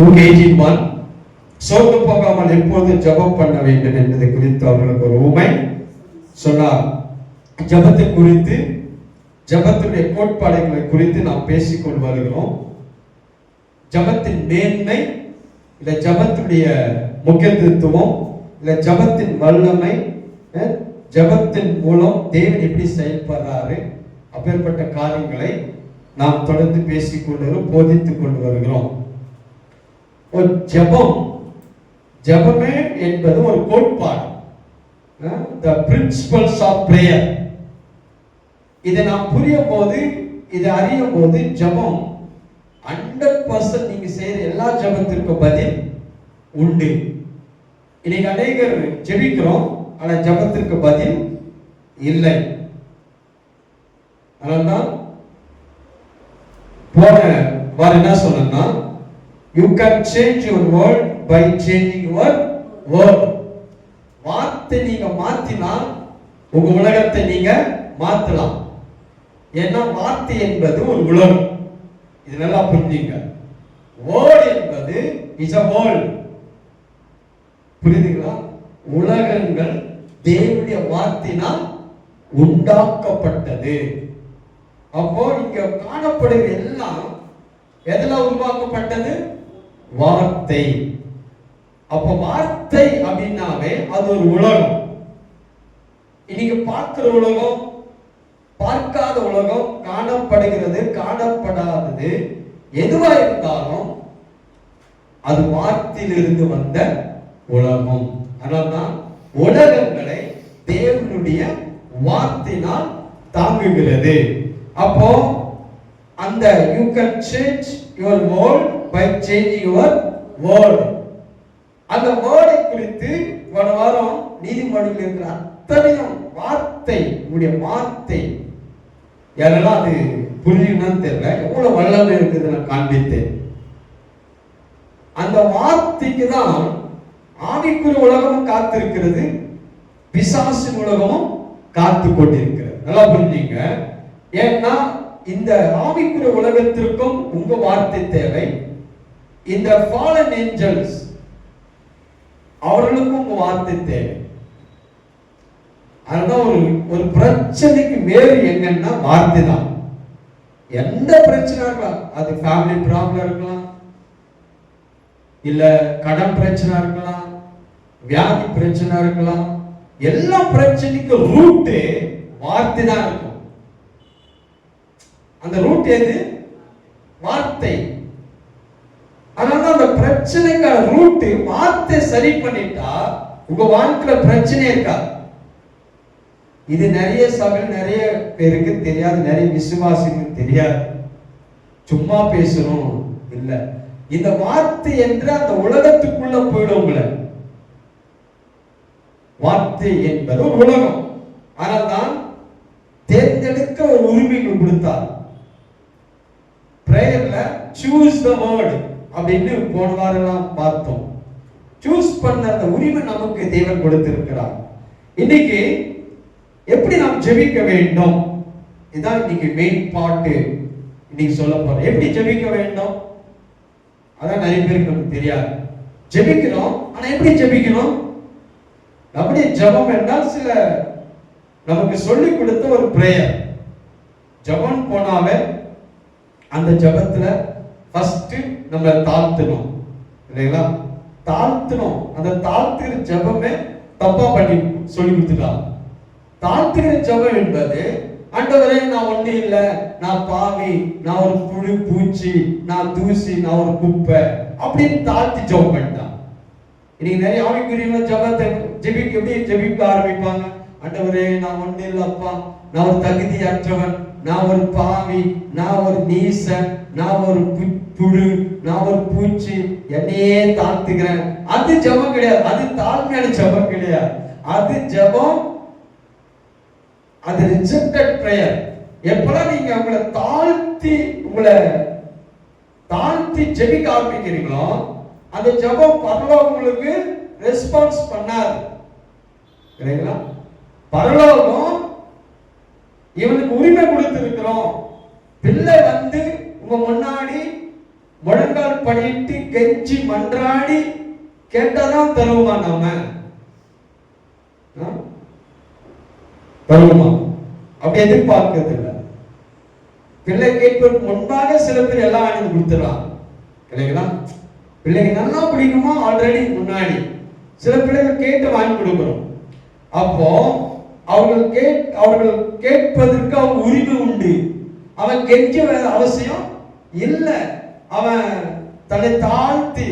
Luke 18:1 சோர்ந்து போகாமல் எப்போது ஜெபம் பண்ண வேண்டும் என்பதை குறித்து அவர்களுக்கு ஒரு உவமை சொன்னார். ஜெபத்தை குறித்து, ஜெபத்துடைய கோட்பாடுகளை குறித்து நாம் பேசிக்கொண்டு வருகிறோம். ஜெபத்தின் மேன்மை, இல்ல ஜெபத்துடைய முக்கியத்துவம், இல்ல ஜெபத்தின் வல்லமை, ஜெபத்தின் மூலம் தேவன் எப்படி செயல்படுறாரு, அப்பேற்பட்ட காரியங்களை நாம் தொடர்ந்து பேசிக்கொண்டு போதித்துக் கொண்டு வருகிறோம். ஒரு ஜெபமே என்பது ஒரு கோட்பாடு, the principles of prayer. இதை நாம் புரியும் போது, இதை அறியும் போது, ஜெபம் 100% நீங்க செய்யற எல்லா ஜெபத்திற்கும் பதில் உண்டு. இன்னைக்கு அநேகர் ஜெபிக்கிறோம், ஆனா ஜெபத்திற்கு பதில் இல்லை. அதனால்தான் போன வாரம் என்ன சொன்னா, you can change your world by changing your word. வார்த்தை நீங்க மாத்தினா உங்க உலகத்தை நீங்க மாத்தலாம். ஏன்னா வார்த்தை என்பது ஒரு உலகம். இது நல்லா புரிஞ்சுங்க. வேர்ட் என்பது is a world. புரியுதுங்களா? உலகங்கள் தேவனுடைய வார்த்தையினால் உண்டாக்கப்பட்டது. அப்போ இங்க காணப்படுகிற எல்லாம் எதெல்லாம் உருவாக்கப்பட்டது? வார்த்தை. அப்ப வார்த்தை அப்படின்னாவே அது ஒரு உலகம். இன்னைக்கு பார்க்கிற உலகம், பார்க்காத உலகம், காணப்படுகிறது, காணப்படாதது எதுவா இருந்தாலும் அது வார்த்தையிலிருந்து வந்த உலகம். அதனால்தான் உலகங்களை தேவனுடைய வார்த்தையினால் தாங்குகிறது. அப்போ அந்த you can change your world by changing your word. அந்த வேர்டை குறித்து போன வாரம் நீதிமொழியில் இருக்கிற அத்தனையும் வார்த்தை, உங்களுடைய வார்த்தை யாரெல்லாம் அது புரியணும்னு தெரியல, எவ்வளவு வல்லமை இருக்குது நான் காண்பித்தேன். அந்த வார்த்தைக்கு தான் ஆவிக்குரிய உலகமும் காத்திருக்கிறது, பிசாசின் உலகமும் காத்து கொண்டிருக்கிறது. நல்லா புரிஞ்சுங்க. ஏன்னா இந்த ஆவிக்குரிய உலகத்திற்கும் உங்க வார்த்தை தேவை. இந்த fallen angels அவர்களுக்கும் உங்க வார்த்தை தேவை. அதுதான் ஒரு பிரச்சனைக்கு வேறு எங்கன்னா வார்த்தை தான். எந்த பிரச்சனை இருக்கலாம், அது ஃபேமிலி ப்ராப்ளம் இருக்கலாம், இல்ல கடன் பிரச்சனை இருக்கலாம், வியாதி பிரச்சனை இருக்கலாம். எல்லா பிரச்சனைக்கு ரூட் வார்த்தை தான் இருக்கும். அந்த ரூட் எது? வார்த்தை. அதனால அந்த பிரச்சனைக்கான ரூட் வார்த்தை சரி பண்ணிட்டா உங்க வாழ்க்கையில பிரச்சனை இருக்காது. இது நிறைய சபை, நிறைய பேருக்கு தெரியாது, நிறைய விசுவாசிகளுக்கு தெரியாது. சும்மா பேசணும் இல்ல, இந்த வார்த்தை என்ற அந்த உலகத்துக்குள்ள போயிடும் உங்களை. வார்த்தை என்பது ஒரு உலகம். ஆனால் தான் தேர்ந்தெடுக்க ஒரு உரிமை கொடுத்தார். பிரேயர்ல choose the word அப்படின்னு போன வாரம் பார்த்தோம். சூஸ் பண்ண அந்த உரிமை நமக்கு தேவன் கொடுத்திருக்கிறார். இன்னைக்கு எப்படி நாம் ஜெபிக்க வேண்டும், இதான் இன்னைக்கு மெயின் பார்ட். இன்னைக்கு சொல்ல போறோம் எப்படி ஜெபிக்க வேண்டும். அதான் நிறைய பேருக்கு நமக்கு தெரியாது. ஜெபிக்கிறோம், ஆனா எப்படி ஜெபிக்கணும்? நம்முடைய ஜெபம் என்றால் சில நமக்கு சொல்லிக் கொடுத்த ஒரு பிரேயர். ஜெபம் போனாவே அந்த ஜெபத்துல ஃபர்ஸ்ட் நம்ம தாழ்த்தணும் இல்லைங்களா? தாழ்த்தணும். அந்த தாழ்த்துகிற ஜெபமே தப்பா பண்ணி சொல்லி கொடுத்துட்டாங்க. தாழ்த்துகிற ஜெபம் என்பது, ஆண்டவரே நான் ஒண்ணு இல்ல, நான் பாவி, நான் ஒரு புழு பூச்சி, நான் தூசி, நான் ஒரு குப்பை அப்படின்னு தாழ்த்தி ஜெபம் பண்ணிட்டான். இன்னைக்கு நிறைய ஆவிக்குரிய ஜெபத்தை எப்படி ஜெபிக்க ஆரம்பிப்பாங்க. ஆண்டவரே நான் ஒண்ணு இல்லப்பா, நான் ஒரு தகுதியற்றவன், நான் ஒரு பாவி, நான் ஒரு நீசன், நான் ஒரு புழு, நான் ஒரு பூச்சி, என்னையே தாழ்த்துக்கிறேன். அது ஜெபம் கிடையாது. அது தாழ்மையான ஜெபம் கிடையாது. அது ஜெபம், அது ரிஜெக்டட் பிரேயர். எப்பலாம் நீங்க உங்களை தாழ்த்தி ஜெபிக்க ஆரம்பிக்கிறீங்களோ அந்த ஜெபம் பரலோகம் உங்களுக்கு ரெஸ்பான்ஸ் பண்ணாது. சரிங்களா? பரலோகம் இவனுக்கு உரிமை கொடுத்திருக்கிறோம். பிள்ளை வந்து உங்க முன்னாடி முழங்கால் படிட்டு கெஞ்சி மன்றாடி கேட்டாதான் தருவோமா? நாம தருவோமா? அப்படி எதிர்பார்க்கிறது இல்லை. பிள்ளை கேட்பதற்கு முன்பாக சில பேர் எல்லாம் வாங்கி கொடுத்துடலாம் இல்லைங்களா? பிள்ளைங்க நல்லா பிடிக்குமா ஆல்ரெடி முன்னாடி சில பிள்ளைகள் கேட்டு வாங்கி கொடுக்கிறோம். அப்போ அவர்கள் கேட்பதற்கு அவங்க உரிமை உண்டு. அவன் கெஞ்ச அவசியம் இல்லை. அவன் தன்னை தாழ்த்தி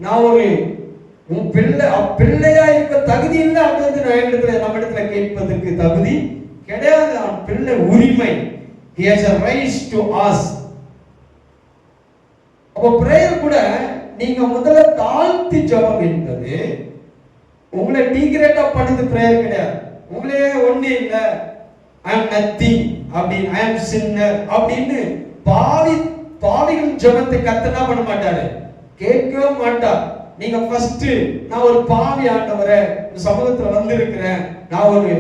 நான் ஒரு உன் பிள்ளையா இருக்க தகுதி இல்லை அப்படின்னு நம்ம இடத்துல கேட்பதற்கு தகுதி கிடையாது. அவன் பிள்ளை உரிமை. He has a right to ask. அப்போ பிரேயர் கூட நீங்க முதல்ல தாழ்த்தி ஜெபம் என்பது உங்களை டீக்ரேட்டா பண்ணுது பிரேயர் கிடையாது. உங்களே ஒண்ணு இல்லை, I am nothing அப்படின்னு, I am sinner அப்படின்னு பாவிகள் ஜெபத்தை கர்த்தர் பண்ண மாட்டாரு, கேட்கவே மாட்டார். நீங்க ஃபர்ஸ்ட் நான் ஒரு பாவி ஆண்டவரே சமூகத்துல வந்திருக்கிறேன், நான் ஒரு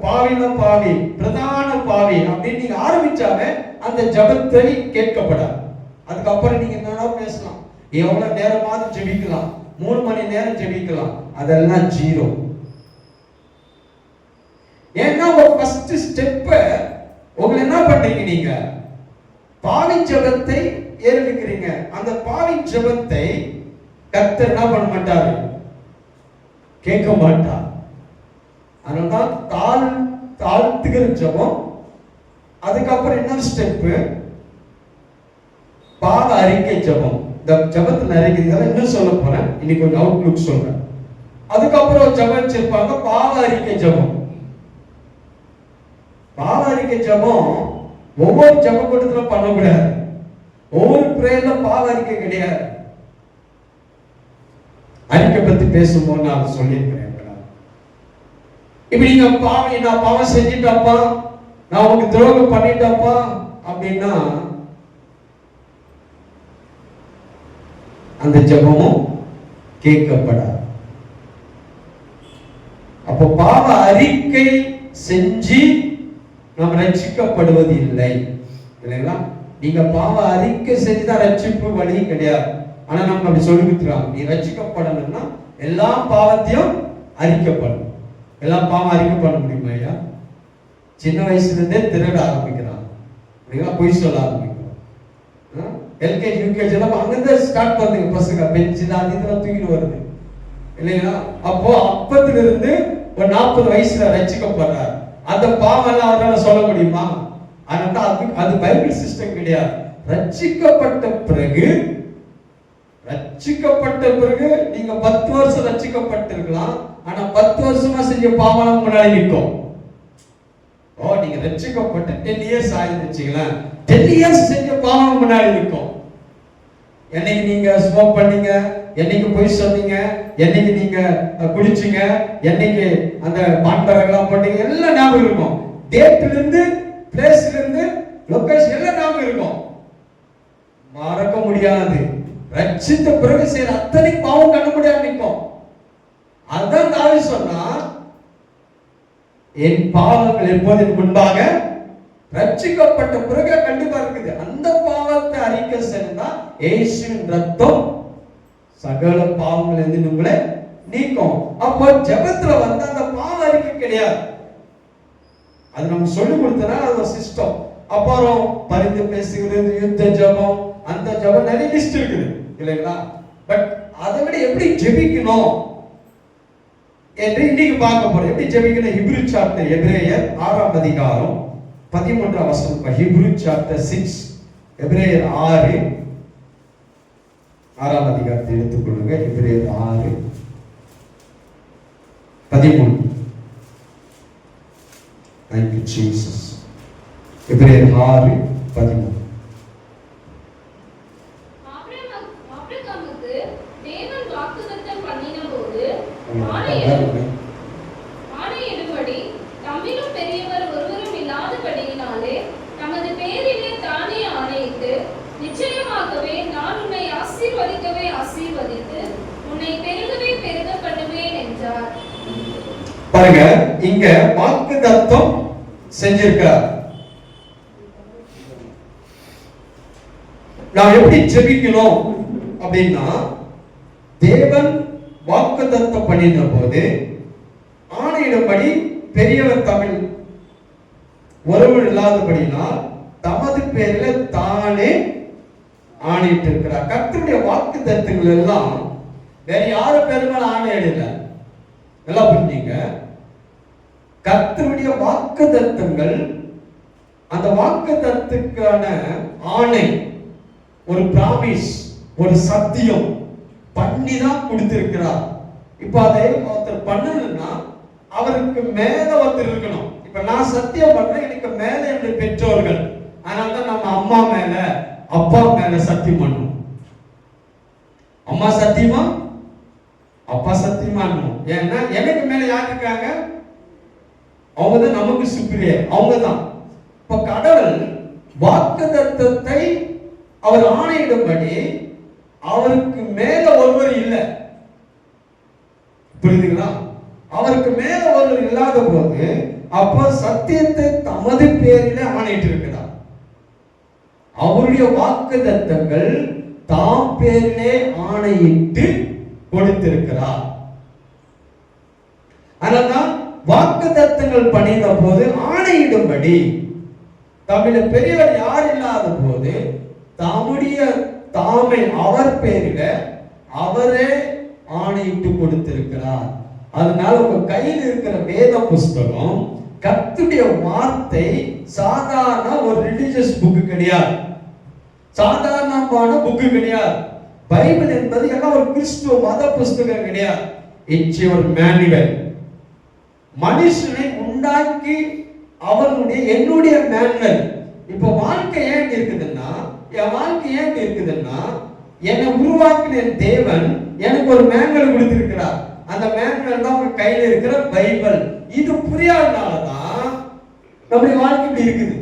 பாவி பிரதான பாவி அப்படின்னு நீங்க ஆரம்பிச்சாவே அந்த ஜெபத்தை கேட்கப்படாது. அதுக்கப்புறம் நீங்க என்னன்னா பேசலாம், எவ்வளவு நேரமாவது ஜெபிக்கலாம், 3 மணி நேரம் ஜெபிக்கலாம், அதெல்லாம் ஜீரோ. ஏன்னா ஒரு ஃபர்ஸ்ட் ஸ்டெப் உங்களை என்ன பண்றீங்க, நீங்க பாவி ஜெபத்தை ஏறெடுக்கிறீங்க. அந்த பாவி ஜெபத்தை கர்த்தர் என்ன பண்ண மாட்டாரு, கேட்க மாட்டார். அதனால்தான் தாழ்த்துகிற ஜெபம். அதுக்கப்புறம் என்ன ஸ்டெப், பாவ அறிக்கை ஜெபம். இந்த ஜெபத்துல அறிக்கைகளை இன்னும் சொல்ல போறேன், இன்னைக்கு கொஞ்சம் அவுட்லுக் சொல்றேன். அதுக்கப்புறம் ஜெபம் வச்சிருப்பாங்க பாவ அறிக்கை ஜெபம். பாவ அறிக்கை ஜெபம் ஒவ்வொரு ஜெப கூட்டத்துல பண்ணக்கூடாது. ஒவ்வொரு பிரேயர்ல பாவ அறிக்கை கிடையாது. அறிக்கை பத்தி பேசும்போது நான் அதை சொல்லியிருக்கிறேன். இப்ப நீங்க நான் பாவம் செஞ்சுட்டப்பா, நான் உங்களுக்கு துரோகம் பண்ணிட்டப்பா அப்படின்னா அந்த ஜெபமும் கேட்கப்படாது. அப்போ பாவ அறிக்கை செஞ்சு நாம் ரட்சிக்கப்படுவது இல்லை இல்லைங்களா? நீங்க பாவ அறிக்கை செஞ்சுதான் ரட்சிப்பு வழி கிடையாது. ஆனா நம்ம அப்படி சொல்லி கொடுத்துருவாங்க, நீ ரட்சிக்கப்படணும்னா எல்லா பாவத்தையும் அறிக்கப்படும். எல்லா பாவம் அறிக்கப்பட முடியுமா ஐயா? சின்ன வயசுல இருந்தே திருட ஆரம்பிக்கிறான் இல்லைங்களா, பொய் சொல்ல ஆரம்பிக்கிறான். எல்கேஜி யூகேஜி எல்லாம் அங்கிருந்து ஸ்டார்ட் பண்ணுங்க. பசங்க பெஞ்சில் அது இதெல்லாம் தூக்கிட்டு வருது இல்லைங்களா? அப்போ அப்பத்துல இருந்து ஒரு 40 வயசுல ரட்சிக்கப்படுறாரு. அந்த பாவம் எல்லாம் அவரால் சொல்ல முடியுமா? அதனால அது பைபிள் சிஸ்டம் கிடையாது. ரட்சிக்கப்பட்ட பிறகு நீங்க 10 வருஷம் ரட்சிக்கப்பட்டிருக்கலாம், ஆனா 10 வருஷமா செஞ்ச பாவம் முன்னாடி நிற்கும். நீங்க ரட்சிக்கப்பட்டு 10 இயர்ஸ் ஆயிடுச்சுங்களா, 10 இயர்ஸ் செஞ்ச பாவம் முன்னாடி நிற்கும். என்னைக்கு நீங்க ஸ்மோக் பண்ணீங்க, என்னைக்கு பொய் சொன்னீங்க, என்னைக்கு நீங்க குடிச்சீங்க, என்னைக்கு அந்த பான்பரங்கெல்லாம் போட்டீங்க, எல்லாம் ஞாபகம் இருக்கும். டேட்ல இருந்து, பிளேஸ்ல இருந்து, லொகேஷன் எல்லாம் ஞாபகம் இருக்கும். மறக்க முடியாது. ரட்சித்த பிறகு செய்யற அத்தனை பாவம் கண்ண முடியாது நிற்கும். அதான் தாவீது சொன்னா, என் பாவங்கள் எப்போது முன்பாக ரட்சிக்கப்பட்ட பிறகு கண்டிப்பா இருக்குது. அந்த பாவத்தை அறிக்கை செய்தா இயேசுவின் ரத்தம் சகல பாவங்களிலிருந்து உங்களை நீக்கும். அப்போ ஜெபத்துல வந்து அந்த பாவ அறிக்கை கிடையாது. அது நம்ம சொல்லி கொடுத்தனா அது சிஸ்டம். அப்புறம் பரிந்து பேசுகிறது, யுத்த ஜெபம், அந்த ஜெபம் நிறைய லிஸ்ட் இருக்குது இல்லைங்களா? பட் அதை விட எப்படி ஜெபிக்கணும் என்று இன்னைக்கு பார்க்க போறோம். எப்படி ஜெபிக்கணும்? ஹீப்ரூ சாப்டர், எபிரேயர் 6ஆம் அதிகாரம் 13ஆம் வசனம். ஹீப்ரூ சாப்டர் 6, எபிரேயர் 6ஆம் அதிகாரத்தை எடுத்துக்கொள்ளுங்க. எபிரேயர் 6:13. Thank you Jesus. எபிரேயர் 6:13. ஆபிரகாமுக்கு தேவன் வாக்குத்தத்தம் பண்ணினபோது ஆணையிடும்படி தம்மிலும் பெரியவர் ஒருவரும் இல்லாதபடியினாலே தமது பேரிலே தானே ஆணையிட்டு, நிச்சயமாகவே நான் உன்னை ஆசீர்வதிக்கவே ஆசீர்வதித்து உன்னை பெருகவே பெருக பண்ணுவேன் என்றார். பாருங்க, இங்க வாக்குத்தத்தம் செஞ்சிருக்கார். நான் எப்படி ஜெபிக்கணும் அப்படின்னா, தேவன் வாக்குத்தத்தம் பண்ணின போது ஆணையிடபடி பெரியவர் தமிழ் ஒருவர் இல்லாதபடினால் தமது பேரில் தானே ஆணையிட்டு இருக்கிறார். கர்த்தருடைய வாக்குத்தத்தங்கள் எல்லாம் வேற யாரு பேருமே ஆணையிடல. நல்லா புரிஞ்சுங்க. கர்த்தருடைய வாக்குத்தத்தங்கள், அந்த வாக்குத்தத்துக்கான ஆணை, ஒரு பிராமிஸ், ஒரு சத்தியம் பண்ணி தான் கொடுத்திருக்கிறார். இப்ப அதை ஒருத்தர் பண்ணணும்னா அவருக்கு மேல ஒருத்தர் இருக்கணும். இப்ப நான் சத்தியம் பண்றேன், எனக்கு மேல என்னுடைய பெற்றோர்கள், அதனாலதான் நம்ம அம்மா மேல அப்பா மேல சத்தியம் பண்ணணும். அம்மா சத்தியமா அப்பா சத்தியமா, ஏன்னா எனக்கு மேல யார் இருக்காங்க? அவங்கதான் நமக்கு சுப்பீரியர், அவங்கதான். இப்ப கடவுள் வாக்குத்தத்தத்தை அவர் ஆணையிடும்படி அவருக்கு மேல ஒருவர் இல்லை. புரியுதுங்களா? அவருக்கு மேல ஒருவர் இல்லாத போது அப்ப சத்தியத்தை தமது பேரிலே ஆணையிட்டு இருக்கிறார். அவருடைய வாக்குத்தத்தங்கள் தாம் பேரிலே ஆணையிட்டு கொடுத்திருக்கிறார். அதனால்தான் வாக்குத்தத்தங்கள் பண்ணின போது ஆணையிடும்படி தமிழ பெரியவர் யார் இல்லாத போது தம்முடைய தாமை அவர் பேரில அவரே ஆணையிட்டு கொடுத்திருக்கிறார். அதனால உங்க கையில் இருக்கிற வேத புஸ்தகம் கர்த்தருடைய வார்த்தை சாதாரண ஒரு ரிலிஜியஸ் புக் கிடையாது, சாதாரணமான புக்கு கிடையாது. பைபிள் என்பது எல்லாம் ஒரு கிறிஸ்துவ மத புஸ்தகம் கிடையாது. இட்ஸ் ஒரு மேனுவல். மனுஷனை உண்டாக்கி அவனுடைய என்னுடைய மேனுவல். இப்ப வாழ்க்கை ஏன் இருக்குதுன்னா, என் வாழ்க்கை ஏன் இருக்குதுன்னா, என்னை உருவாக்கின தேவன் எனக்கு ஒரு மேனுவல் கொடுத்திருக்கிறார். அந்த மேனுவல் தான் உங்க கையில இருக்கிற பைபிள். இது புரியாதனாலதான் நம்முடைய வாழ்க்கை இப்படி இருக்குது.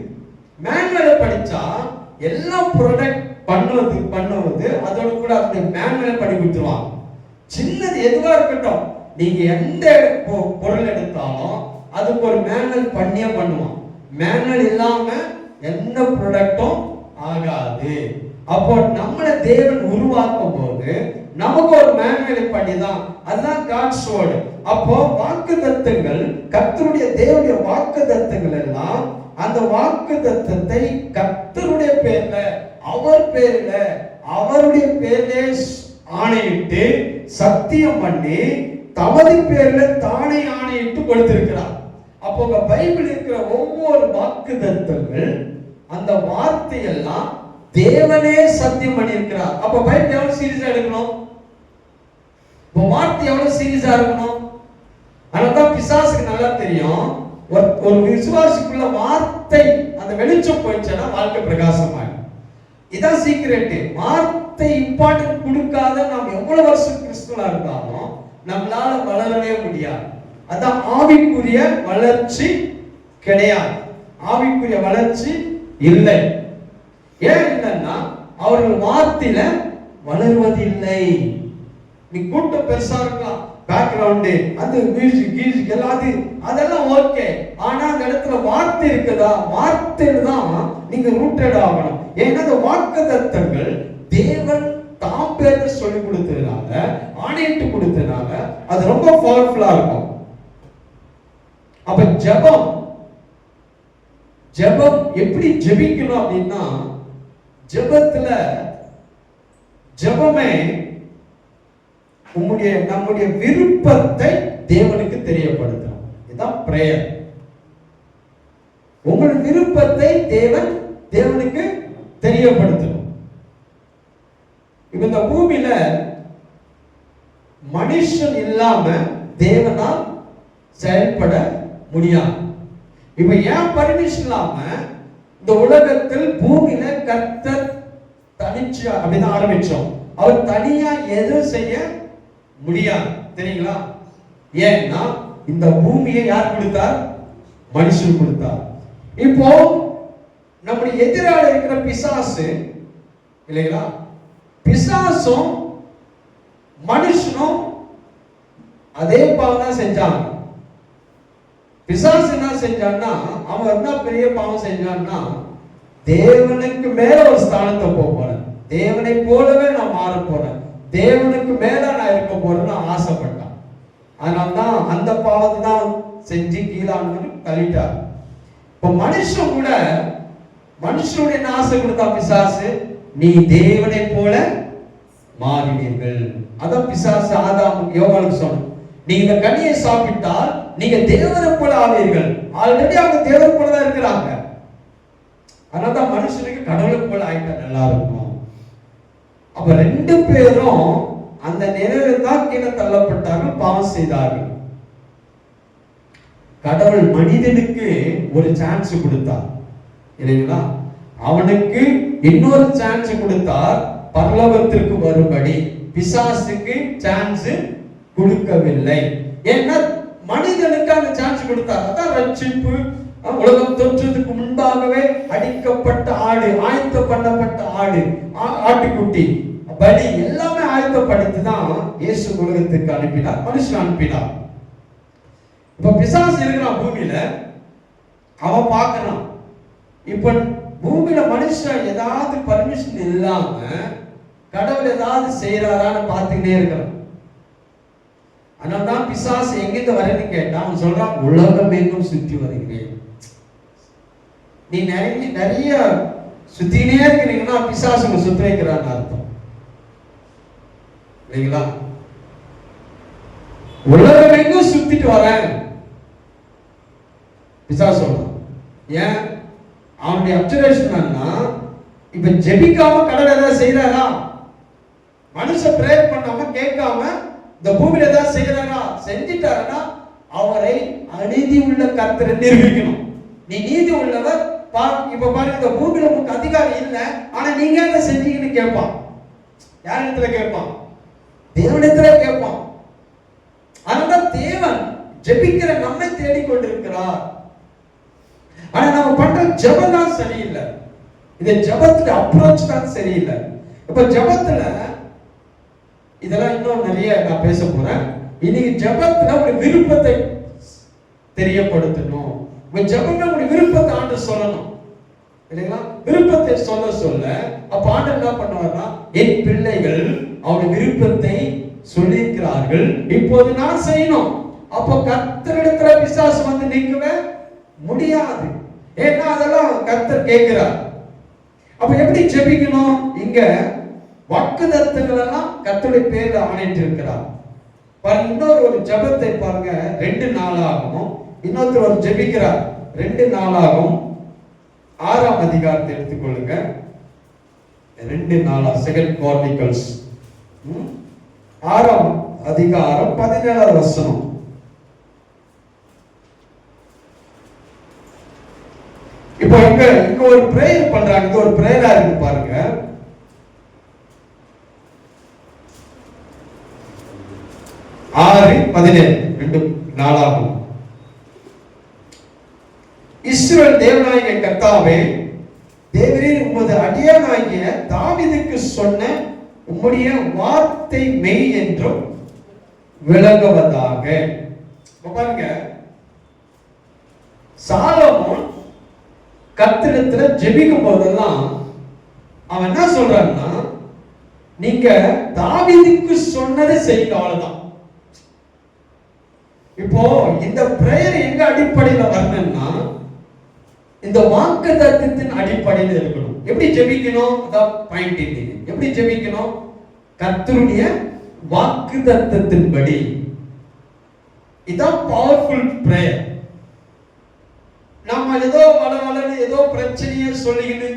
மேனுவலை படிச்சா எல்லாம் ப்ராடக்ட் பண்ணுவது அதோட கூட அந்த மேனுவலை படி கொடுத்துருவாங்க. சின்னது எதுவா இருக்கட்டும், நீங்க எந்த பொருள் எடுத்தாலும் அதுக்கு ஒரு மேனுவல் பண்ணியே பண்ணுவான். மேனுவல் இல்லாம எந்த ப்ராடக்டும் ஆகாது. அப்போ நம்மளை தேவன் உருவாக்கும் போது நமக்கு ஒரு மேனுவலை பண்ணிதான், அதுதான் காட்ஸ் வேர்ட். அப்போ வாக்குத்தத்தங்கள், கர்த்தருடைய தேவனுடைய வாக்குத்தத்தங்கள் எல்லாம், அந்த வாக்குத்தத்தத்தை கர்த்தருடைய பேர்ல, அவர் பேர்ல, அவருடைய பேர்ல ஆணையிட்டு சத்தியம் பண்ணி தமது பேர்ல தானே ஆணையிட்டு கொடுத்திருக்கிறார். அப்போ உங்க பைபிள் இருக்கிற ஒவ்வொரு வாக்குத்தத்தங்கள், அந்த வார்த்தையெல்லாம் தேவனே சத்தியம் பண்ணியிருக்கிறார். அப்ப பைபிள் எவ்வளவு சீரியஸா எடுக்கணும்? இப்போ வார்த்தை எவ்வளவு சீரியஸா இருக்கணும்? அதனால்தான் பிசாசுக்கு நல்லா தெரியும், ஒரு விசுவாசிக்குள்ள வார்த்தை அந்த வெளிச்சம் போயிடுச்சுன்னா வாழ்க்கை பிரகாசமாகும். இதான் சீக்ரெட். வார்த்தை இம்பார்ட்டன்ட் கொடுக்காத நாம் எவ்வளவு வருஷம் கிறிஸ்துவா இருந்தாலும் நம்மளால வளரவே முடியாது. அதான் ஆவிக்குரிய வளர்ச்சி கிடையாது, ஆவிக்குரிய வளர்ச்சி இல்லை. ஏன் இல்லைன்னா அவர்கள் வார்த்தையில வளர்வதில்லை. நீ கூட்டம் பெருசா இருக்கலாம், பேக்ரவுண்டு, அது மியூசிக் எல்லாத்தையும் அதெல்லாம் ஓகே, ஆனா அந்த இடத்துல வார்த்தை இருக்குதா? வார்த்தையில தான் நீங்க ரூட்டட் ஆகணும். ஏன்னா அந்த வாக்குத்தத்தங்கள் தேவன் தாம் பேர்ல சொல்லி கொடுத்ததுனால, ஆணையிட்டு கொடுத்ததுனால அது ரொம்ப பவர்ஃபுல்லா இருக்கும். அப்ப ஜெபம் எப்படி ஜெபிக்கணும் அப்படின்னா, ஜெபமே நம்முடைய விருப்பத்தை தேவனுக்கு தெரியப்படுத்தணும். இதுதான் பிரேயர். உங்கள் விருப்பத்தை தேவனுக்கு தெரியப்படுத்தணும். இப்ப இந்த பூமியில மனுஷன் இல்லாம தேவனால் செயல்பட முடியாது. இப்ப ஏன் பர்மிஷன் இல்லாம இந்த உலகத்தில் பூமியில கர்த்தர் தனிச்சு அப்படின்னு ஆரம்பிச்சோம். அவர் தனியா எதுவும் செய்ய முடியாது, தெரியுங்களா? ஏன்னா இந்த பூமியை யார் கொடுத்தார்? மனுஷன் கொடுத்தார். இப்போ நம்முடைய எதிராக இருக்கிற பிசாசு இல்லைங்களா, பிசாசும் மனுஷனும் அதே பாவம் தான் செஞ்சாங்க. பிசாசு என்ன செஞ்சான்னா, அவன் என்ன பெரிய பாவம் செஞ்சான்னா, தேவனுக்கு மேல ஒரு ஸ்தானத்தை போவான். தேவனை போலவே நான் மாற போறேன், தேவனுக்கு மேல நான் இருக்க போறேன்னு ஆசைப்பட்டான். அதனால்தான் அந்த பாவத்தை தான் செஞ்சு கீழான்னு தள்ளிட்டார். இப்ப மனுஷன் கூட மனுஷனுடைய என்ன ஆசை கொடுத்தா பிசாசு? நீ தேவனை போல மாறினீர்கள். அதான் பிசாசு ஆதாம் யோவானுக்கு சொன்ன, நீங்க இந்த கனியை சாப்பிட்டால் நீங்க தேவனை போல ஆவீர்கள். ஆல்ரெடி அவங்க தேவனை போல தான் இருக்கிறாங்க. அதனாலதான் மனுஷனுக்கு கடவுளை போல ஆயிட்டா நல்லா இருக்கும். அப்ப ரெண்டு பேரும் அந்த நிலையில தான் கீழே தள்ளப்பட்டார்கள், பாவம் செய்தார்கள். கடவுள் மனிதனுக்கு ஒரு சான்ஸ் கொடுத்தார் இல்லைங்களா? அவனுக்கு இன்னொரு சான்ஸ் கொடுத்தார் பரலோகத்திற்கு வரும்படி. பிசாசுக்கு சான்ஸ் கொடுக்கவில்லை. ஏன்னா மனிதனுக்கு அந்த சான்ஸ் கொடுத்தார். அதான் ரட்சிப்பு. உலகம் தோற்றத்துக்கு முன்பாகவே அடிக்கப்பட்ட ஆடு, ஆயத்த பண்ணப்பட்ட ஆடு, ஆட்டுக்குட்டி, பலி எல்லாமே ஆயத்தப்படுத்தி தான் இயேசு உலகத்துக்கு அனுப்பினார், மனுஷன் அனுப்பினார். இப்ப பிசாசு இருக்கிறான் பூமியில, அவன் பார்க்கறான். இப்ப பூமியில மனுஷன் ஏதாவது பர்மிஷன் இல்லாம கடவுள் ஏதாவது செய்யறாரான்னு பார்த்துக்கிட்டே இருக்கிறான். அதனால்தான் பிசாசு எங்கிருந்து வரேன்னு கேட்டா அவன் சொல்றான், உலகம் எங்கும் சுற்றி வருகிறேன். நீ நிறைய சுத்தினே இருக்கிறீங்கன்னா பிசாசு சுத்தி வைக்கிறான்னு அர்த்தம் இல்லைங்களா? உலகம் எங்கும் சுத்திட்டு வரேன் பிசாசு சொல்றான். ஏன்? அவனுடைய அப்சர்வேஷன் என்னன்னா, இப்ப ஜெபிக்காம கடவுள் ஏதாவது செய்யறாரா? மனுஷன் பிரேயர் பண்ணாம கேட்காம இந்த பூமியில ஏதாவது செய்யறாரா? செஞ்சிட்டாருன்னா அவரை அநீதி உள்ள கர்த்தரை நிரூபிக்கணும். நீ நீதி உள்ளவர். இப்ப பாருங்க, இந்த பூமியில உங்களுக்கு அதிகாரம் இல்லை, ஆனா நீங்க என்ன செஞ்சீங்கன்னு கேட்பான். யார் இடத்துல கேட்பான்? தேவனிடத்துல கேட்பான். அதனால தேவன் ஜெபிக்கிற நம்மை தேடிக்கொண்டிருக்கிறார். ஆனா நம்ம பண்ற ஜெபம் தான் சரியில்லை. இந்த ஜெபத்துல அப்ரோச் தான் சரியில்லை. இப்ப ஜெபத்துல இதெல்லாம் இன்னும் நிறைய நான் பேச போறேன். இன்னைக்கு ஜெபத்துல ஒரு விருப்பத்தை தெரியப்படுத்தணும். உங்க ஜெபம்ல ஒரு விருப்பத்தை ஆண்டவர் சொல்லணும் இல்லைங்களா? விருப்பத்தை சொல்ல சொல்ல அப்ப ஆண்டவர் என்ன பண்ணுவார்னா, என் பிள்ளைகள் அவருடைய விருப்பத்தை சொல்லியிருக்கிறார்கள், இப்போது நான் செய்யணும். அப்போ கர்த்தரிடத்துல பிசாசு வந்து நிற்கவே முடியாது. ஏன்னா அதெல்லாம் கர்த்தர் கேட்கிறார். அப்ப எப்படி ஜெபிக்கணும்? இங்க வாக்குத்தத்தங்கள் எல்லாம் கர்த்தருடைய பேர்ல ஆணையிட்டு இருக்கிறார். பாருங்க, இன்னொரு ஒரு ஜெபத்தை பாருங்க, 2 நாளாகவும் இன்னொருத்தர் ஒரு ஜெபிக்கிறார். 2 நாளாகவும் 6ஆம் அதிகாரத்தை எடுத்துக்கொள்ளுங்க. 2 நாளா செகண்ட் குரானிக்கல்ஸ் 6ஆம் அதிகாரம் 17வது வசனம். இப்போ இங்க ஒரு பிரேயர் பண்றாங்க. இது ஒரு பிரேயரா இருக்கு பாருங்க. ஆறு 17 2 நாளாகும். இஸ்ரவேல் தேவனாகிய கர்த்தாவே, தேவரீர் உமது அடியானாகிய தாவீதுக்கு சொன்ன உம்முடைய வார்த்தை மெய் என்றும் விளங்குவதாக. பாருங்க, சாலமோன் கர்த்தரிடத்துல ஜெபிக்கும் போதெல்லாம் அவன் என்ன சொல்றான்னா, நீங்க தாவீதுக்கு சொன்னதை செய்யுங்க, அவ்வளவுதான். இப்போ இந்த பிரேயர் எங்க அடிப்படையில வரணும்னா, இந்த வாக்குத்தத்தத்தின் அடிப்படையில் இருக்கணும். எப்படி ஜெபிக்கணும்? அதான் பாயிண்ட். எப்படி ஜெபிக்கணும்? கர்த்தருடைய வாக்குத்தத்தத்தின்படி. இதான் பவர்ஃபுல் பிரேயர். நம்ம ஏதோ வளவளன்னு ஏதோ பிரச்சனையை சொல்லிக்கிட்டு,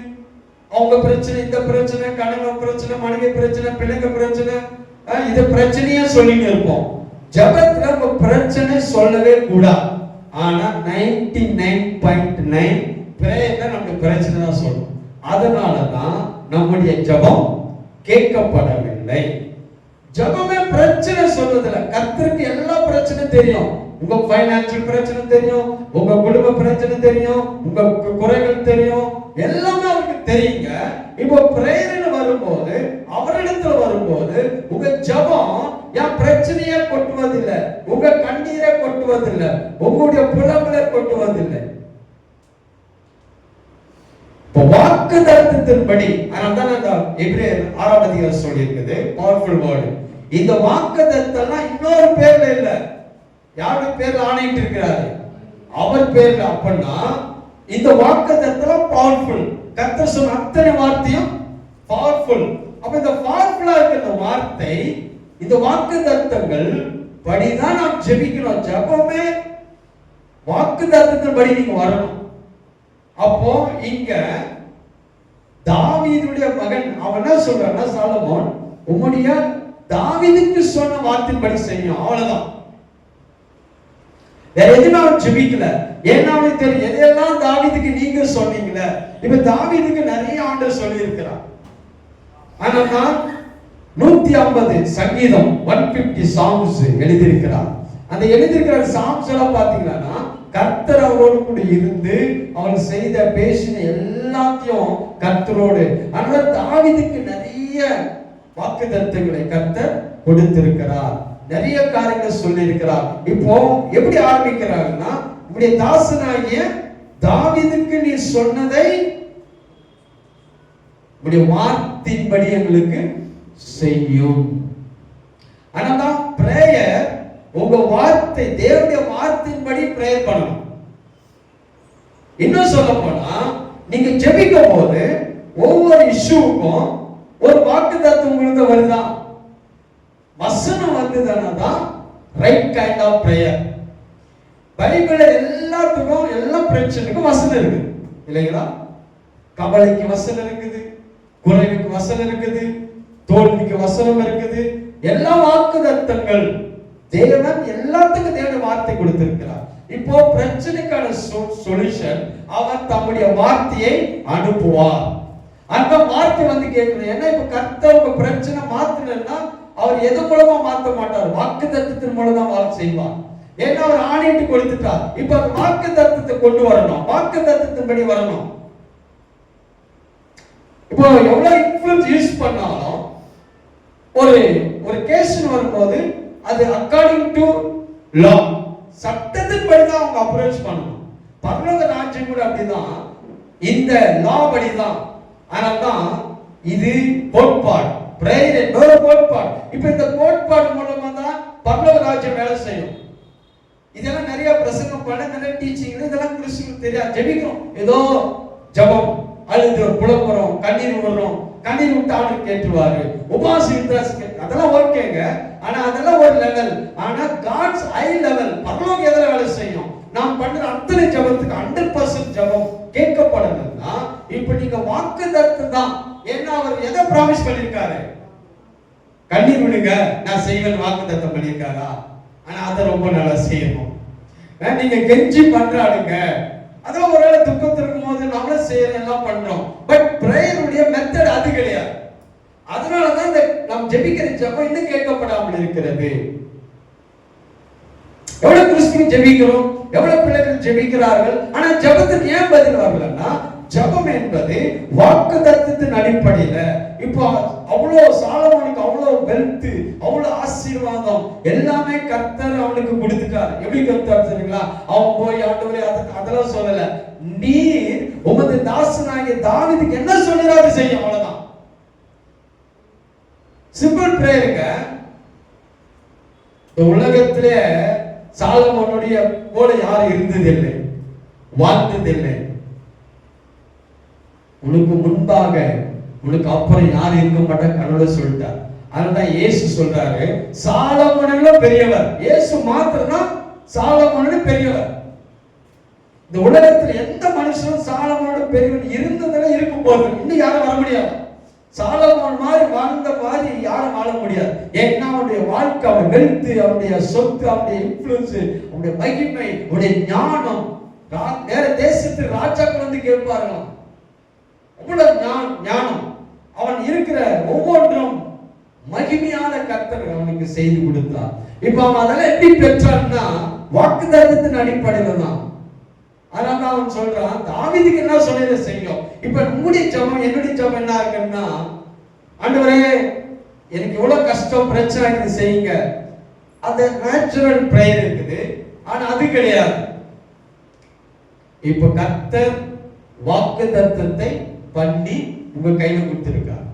அவங்க பிரச்சனை, இந்த பிரச்சனை, கணவன் பிரச்சனை, மனைவி பிரச்சனை, பிள்ளைங்க பிரச்சனை, இது பிரச்சனையா சொல்லிட்டு இருப்போம். ஜெபத்துல நம்ம பிரச்சனை சொல்லவே கூடாது. ஆனா 99.9 பிரேயர்ல நமக்கு பிரச்சனை தான் சொல்லணும். அதனாலதான் நம்முடைய ஜெபம் கேட்கப்படவில்லை. ஜெபமே பிரச்சனை சொல்றதுல கர்த்தருக்கு எல்லா பிரச்சனை தெரியும். உங்க பைனான்சியல் பிரச்சனை தெரியும், உங்க குடும்ப பிரச்சனை தெரியும், உங்க குறைகள் தெரியும், எல்லாமே அவருக்கு தெரியுங்க. இப்போ பிரேயர்னு வரும்போது, அவரிடத்துல வரும்போது, உங்க ஜெபம் என் பிரச்சனையை கொட்டுவதில்லை, உங்க கண்ணீரை கொட்டுவதில்லை, உங்களுடைய புலம்பலை கொட்டுவதில்லை. இப்போ வாக்குத்தத்தத்தின்படி, அதனால தான் எபிரேயர் 6ஆம் அதிகாரம் சொல்லி இருக்குது, பவர்ஃபுல் வேர்டு. இந்த வாக்குத்தத்தம்லாம் இன்னொரு பேர்ல இல்ல, யாருடைய பேர்ல ஆணையிட்டு இருக்கிறாரு? அவர் பேர்ல. அப்படின்னா இந்த வாக்குத்தத்தம் பவர்ஃபுல். கர்த்தர் சொன்ன அத்தனை வார்த்தையும் பவர்ஃபுல். அப்ப இந்த பவர்ஃபுல்லா இருக்கிற வார்த்தை, இந்த வாக்குத்தத்தங்கள் படிதான் நாம் ஜெபிக்கணும். ஜெபமே வாக்குத்தத்தத்தின் படி நீங்க வரணும். அப்போ இங்க தாவீதுடைய மகன் அவன் என்ன சொல்றான்னா, சாலமோன் உம்முடைய தாவீதுக்கு சொன்ன வார்த்தையின்படி செய்யும், அவ்வளவுதான். வேற எதுவும் அவன் ஜெபிக்கல. ஏன்னா அவனுக்கு தெரியும் எதையெல்லாம் தாவீதுக்கு நீங்க சொன்னீங்களே. இப்ப தாவீதுக்கு நிறைய ஆண்டவர் சொல்லி இருக்கிறார். ஆனா 150 சங்கீதம் 150 சாங்ஸ் எழுதியிருக்கிறார். அந்த எழுதியிருக்கிற சாங்ஸ் எல்லாம் பாத்தீங்கன்னா கர்த்தர் அவரோடு கூட இருந்து அவர் செய்த பேசின எல்லாத்தையும் கர்த்தரோடு. அதனால தாவீதுக்கு நிறைய வாக்குத்தத்தங்களை கர்த்தர் கொடுத்திருக்கிறார், நிறைய காரியங்களை சொல்லி இருக்கிறார். இப்போ எப்படி ஆரம்பிக்கிறாங்கன்னா, உடைய தாசனாகிய தாவீதுக்கு நீ சொன்னதை உடைய வார்த்தையின்படி எங்களுக்கு செய்யும். ஆனா பிரேயர் உங்க வார்த்தை, தேவனுடைய வார்த்தையின்படி பிரேயர் பண்ணணும். இன்னும் சொல்ல போனா, நீங்க ஜெபிக்கும் போது ஒவ்வொரு இஷ்யூக்கும் ஒரு வாக்குத்தத்தம் உங்களுக்கு வருதா, வசனம் வந்ததுதான் ரைட் கைண்ட் ஆஃப் பிரேயர். பைபிள்ல எல்லாத்துக்கும், எல்லா பிரச்சனைக்கும் வசனம் இருக்கு இல்லைங்களா? கவலைக்கு வசனம் இருக்குது, குறைவுக்கு வசனம் இருக்குது, தோல்விக்கு வசனம் இருக்குது. எல்லா வாக்குத்தத்தங்கள் தேவன் எல்லாத்துக்கும் தேவனுடைய வார்த்தை கொடுத்திருக்கிறார். இப்போ பிரச்சனைக்கான சொல்யூஷன் அவர் தம்முடைய வார்த்தையை அனுப்புவார். அந்த வார்த்தை வந்து கேட்கணும். ஏன்னா இப்ப கர்த்தர் உங்க பிரச்சனை மாத்தணும்னா அவர் எது மூலமா மாத்த மாட்டார், வாக்குத்தத்தத்தின் மூலம் தான் வார்த்தை செய்வார். ஏன்னா அவர் ஆணையிட்டு கொடுத்துட்டார். இப்ப அந்த வாக்குத்தத்தத்தை கொண்டு வரணும், வாக்குத்தத்தத்தின்படி வரணும். இப்போ எவ்வளவு இன்ஃப்ளூயன்ஸ் யூஸ் பண்ணாலும் ஒரு கேஸ் வரும்போது அது அக்கார்டிங் டு லா, சட்டத்தின்படி தான் அவங்க அப்ரோச் பண்ணணும். பரலோக ராஜ்யம் கூட அப்படிதான், இந்த லா படி தான். அதனால்தான் இது கோட்பாடு, பிரேயர் என்பது கோட்பாடு. இப்ப இந்த கோட்பாடு மூலமா தான் பரலோக ராஜ்யம் வேலை செய்யும். இதெல்லாம் நிறைய பிரசங்கம் பண்ண, நிறைய டீச்சிங், இதெல்லாம் கிறிஸ்துவுக்கு தெரியாது. ஜெபிக்கிறோம், ஏதோ ஜபம், அழுது புலம்புறோம், கண்ணீர் விடுறோம், கண்ணீர் விட்டு ஆண்டு கேட்டுருவாரு, உபாசி அதெல்லாம் ஓகேங்க. ஆனா அதெல்லாம் ஒரு லெவல். ஆனா காட்ஸ் ஹை லெவல், பரலோகம் எதிர வேலை செய்யும். நாம் பண்ற அத்தனை ஜபத்துக்கு 100% ஜபம் கேட்கப்படணும்னா இப்ப நீங்க வாக்குத்தத்தம் தான். ஏன்னா அவர் எதை ப்ராமிஸ் பண்ணிருக்காரு, கண்ணீர் விடுங்க நான் செய்வேன் வாக்குத்தத்தம் பண்ணிருக்காரா? ஆனா அதை ரொம்ப நல்லா செய்யணும். நீங்க கெஞ்சி பண்றாடுங்க, அதான் ஒருவேளை துக்கத்தில் இருக்கும் போது நாமளே செய்யறோம், எல்லாம் பண்றோம். பட் பிரேயருடைய மெத்தட் அது கிடையாது. அதனாலதான் இந்த நாம் ஜெபிக்கிற ஜெபம் இன்னும் கேட்கப்படாமல் இருக்கிறது. எவ்வளவு கிறிஸ்துவ ஜெபிக்கிறோம், எவ்வளவு பிள்ளைகள் ஜெபிக்கிறார்கள், ஆனா ஜெபத்துக்கு ஏன் பதில் வரலன்னா, ஜெபம் என்பது வாக்குத்தத்தத்தின் அடிப்படையில. இப்போ அவ்வளவு சாலமோனுக்கு அவ்வளவு வெல்த், அவ்வளவு ஆசீர்வாதம் எல்லாமே கர்த்தர் அவனுக்கு கொடுத்துட்டார். எப்படி கர்த்தர் தெரியுங்களா? அவன் போய் ஆண்டவரே அதெல்லாம் சொல்லல, நீர் உமது தாசனாகிய தாவீதுக்கு என்ன சொல்றாரு செய்யும், அவ்வளவுதான். சிம்பிள் பிரேயருங்க. இந்த உலகத்திலே சாலமோனுடைய போல யாரும் இருந்ததில்லை, வாழ்ந்ததில்லை. உனக்கு முன்பாக உனக்கு அப்புறம் யாரும் இருக்க மாட்டாங்க கடவுளை சொல்லிட்டார். அதனால இயேசு சொல்றாரு, சாலமோனில பெரியவர். இயேசு மாத்திரம் சாலமோனில பெரியவர். இந்த உலகத்தில் எந்த மனுஷனும் சாலமோனோட பெரியவன் இருந்ததுல இருக்கும் போது இன்னும் யாரும் வர முடியாது. சாலமோன் மாதிரி வாழ்ந்த மாதிரி யாரும் வாழ முடியாது. ஏன்னா அவனுடைய வாழ்க்கை, அவன் வெல்த், அவனுடைய சொத்து, அவனுடைய இன்ஃப்ளூயன்ஸ், அவனுடைய மகிமை, அவனுடைய ஞானம். வேற தேசத்து ராஜாக்கள் வந்து கேட்பார்களாம், அவ்வளவு ஞானம். அவன் இருக்கிற ஒவ்வொன்றும் மகிமையான கர்த்தர் அவனுக்கு செய்து கொடுத்தார். இப்ப அவன் அதெல்லாம் எப்படி பெற்றான்னா வாக்குத்தத்தத்தின் அடிப்படையில தான். அதனால அவன் சொல்றான், தாவீதுக்கு என்ன சொன்னதை செய்யும். இப்ப உங்களுடைய ஜெபம், என்னுடைய ஜெபம் என்ன இருக்குன்னா, ஆண்டவரே எனக்கு எவ்வளவு கஷ்டம் பிரச்சனை இருக்குது செய்யுங்க. அந்த நேச்சுரல் பிரேயர் இருக்குது. ஆனா அது கிடையாது. இப்ப கர்த்தர் வாக்குத்தத்தத்தை பண்ணி உங்க கையில கொடுத்திருக்கார்.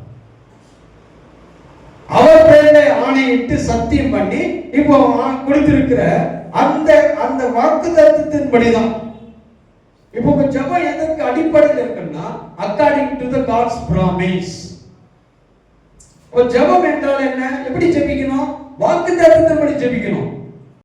அவர் பேர்ல ஆணையிட்டு சத்தியம் பண்ணி இப்போ கொடுத்திருக்கிற அந்த அந்த வாக்குத்தத்தத்தின்படிதான். இப்போ உங்க ஜெபம் எதற்கு அடிப்படையில் இருக்குன்னா, according to the God's promise. ஜெபம் என்றால் என்ன? எப்படி ஜெபிக்கணும்? வாக்குத்தத்தத்தின்படி ஜெபிக்கணும்.